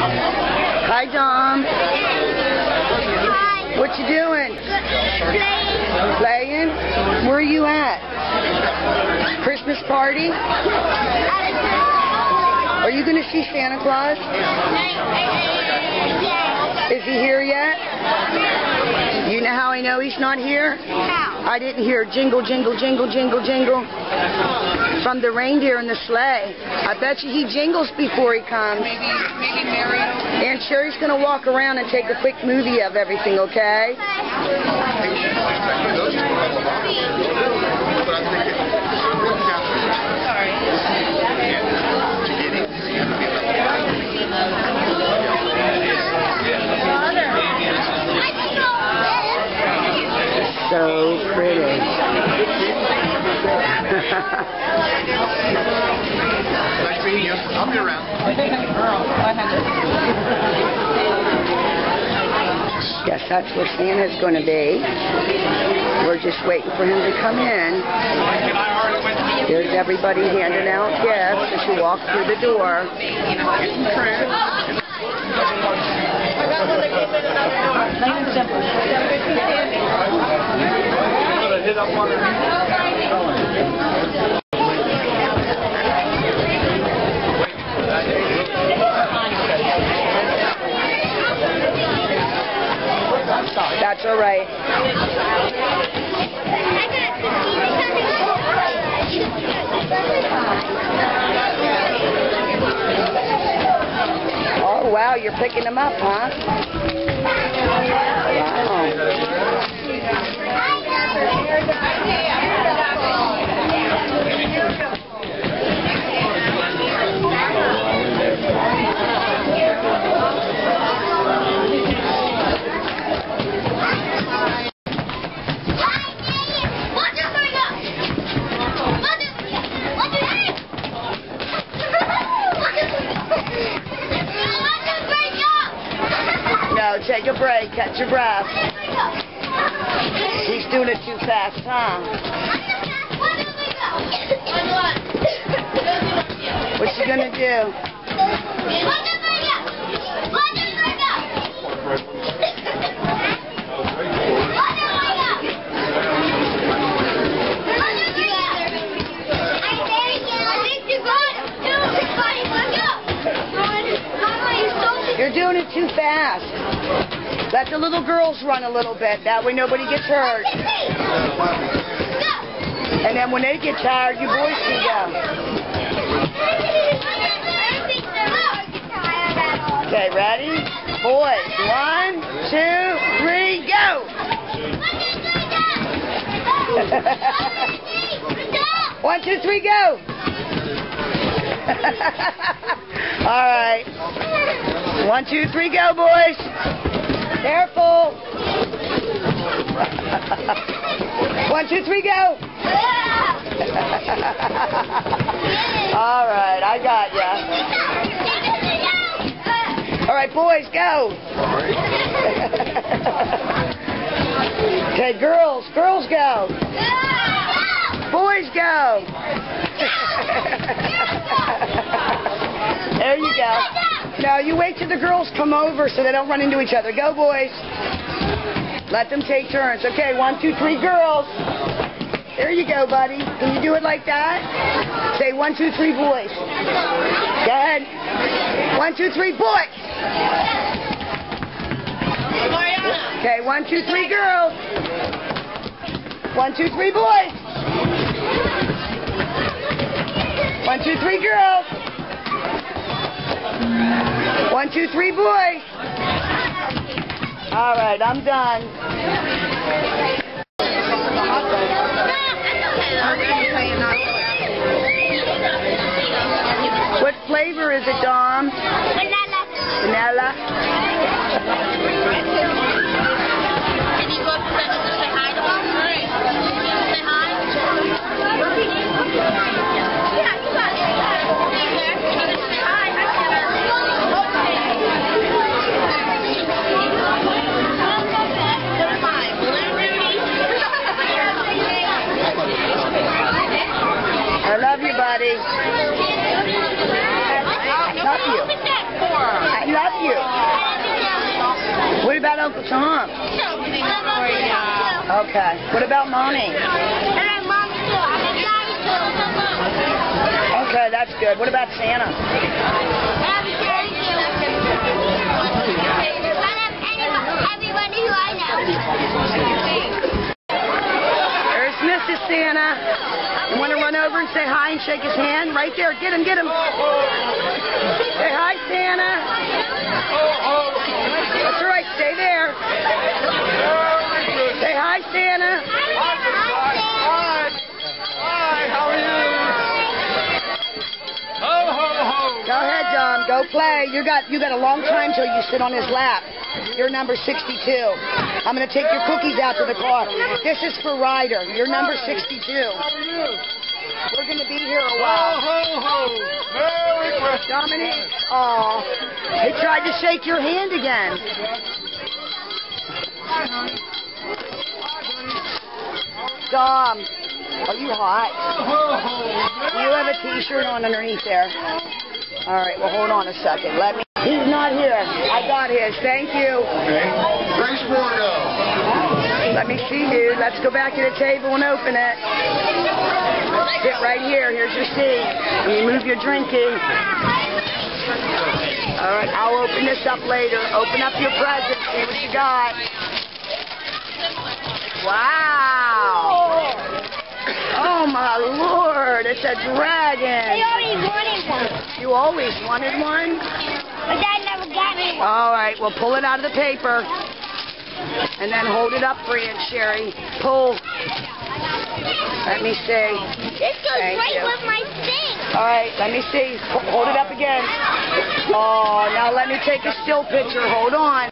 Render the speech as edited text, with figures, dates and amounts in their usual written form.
Hi, Dom. Hi. What you doing? Playing. Playing? Where are you at? Christmas party? Are you going to see Santa Claus? Is he here yet? You know how I know he's not here? I didn't hear jingle, jingle, jingle, jingle, jingle from the reindeer in the sleigh. I bet you he jingles before he comes. Maybe Mario. Aunt Sherry's going to walk around and take a quick movie of everything, okay? So pretty. Nice meeting you. I'll be around. Yes, that's where Santa's going to be. We're just waiting for him to come in. There's everybody handing out gifts as you walk through the door. That's all right. Oh, wow, you're picking them up, huh? No, take a break, catch your breath. He's doing it too fast, huh? What's he gonna do? You're doing it too fast. Let the little girls run a little bit. That way nobody gets hurt. And then when they get tired, you boys can go. Okay, ready? Boys, 1, 2, 3, go! 1, 2, 3, go! All right. 1, 2, 3, go, boys. Careful. 1, 2, 3, go. All right, I got ya. All right, boys, go. Okay, girls go. Boys go. There you go. No, you wait till the girls come over so they don't run into each other. Go, boys. Let them take turns. Okay, 1, 2, 3, girls. There you go, buddy. Can you do it like that? Say 1, 2, 3, boys. Go ahead. 1, 2, 3, boys. Okay, 1, 2, 3, girls. 1, 2, 3, boys. 1, 2, 3, girls. 1, 2, 3, boys. All right, I'm done. What flavor is it, Dom? Vanilla. Vanilla? Can you go up to Santa to say hi to them? Say hi. Yeah, you got it. Stay there. You need to say hi. I love you, buddy. Love you. Uncle Tom? Okay. What about Mommy? Okay, that's good. What about Santa? Everybody who I know. There's Mrs. Santa. You want to run over and say hi and shake his hand? Right there. Get him, get him. Say hi, Santa. That's all right. Stay there. Say hi, Santa. Hi, how are you? Ho, ho, ho. Go ahead, Dom. Go play. You got a long time till you sit on his lap. You're number 62. I'm going to take your cookies out to the car. This is for Ryder. You're number 62. We're going to be here a while. Ho, ho, ho. Merry Christmas. Dominique. Aw. He tried to shake your hand again. Dom, are you hot? Do you have a t-shirt on underneath there? All right, well, hold on a second. He's not here. I got his. Thank you. Okay. Grace Mordo. Let me see, dude. Let's go back to the table and open it. Sit right here. Here's your seat. And you move your drinking. All right, I'll open this up later. Open up your present. See what you got. Wow. Oh, my Lord. It's a dragon. I already wanted one. You always wanted one? But Dad never got me one. All right, well, pull it out of the paper. And then hold it up for Aunt Sherry. Pull. Let me see. This goes Thank right you. with my thing. All right, let me see. Hold it up again. Oh, now let me take a still picture. Hold on.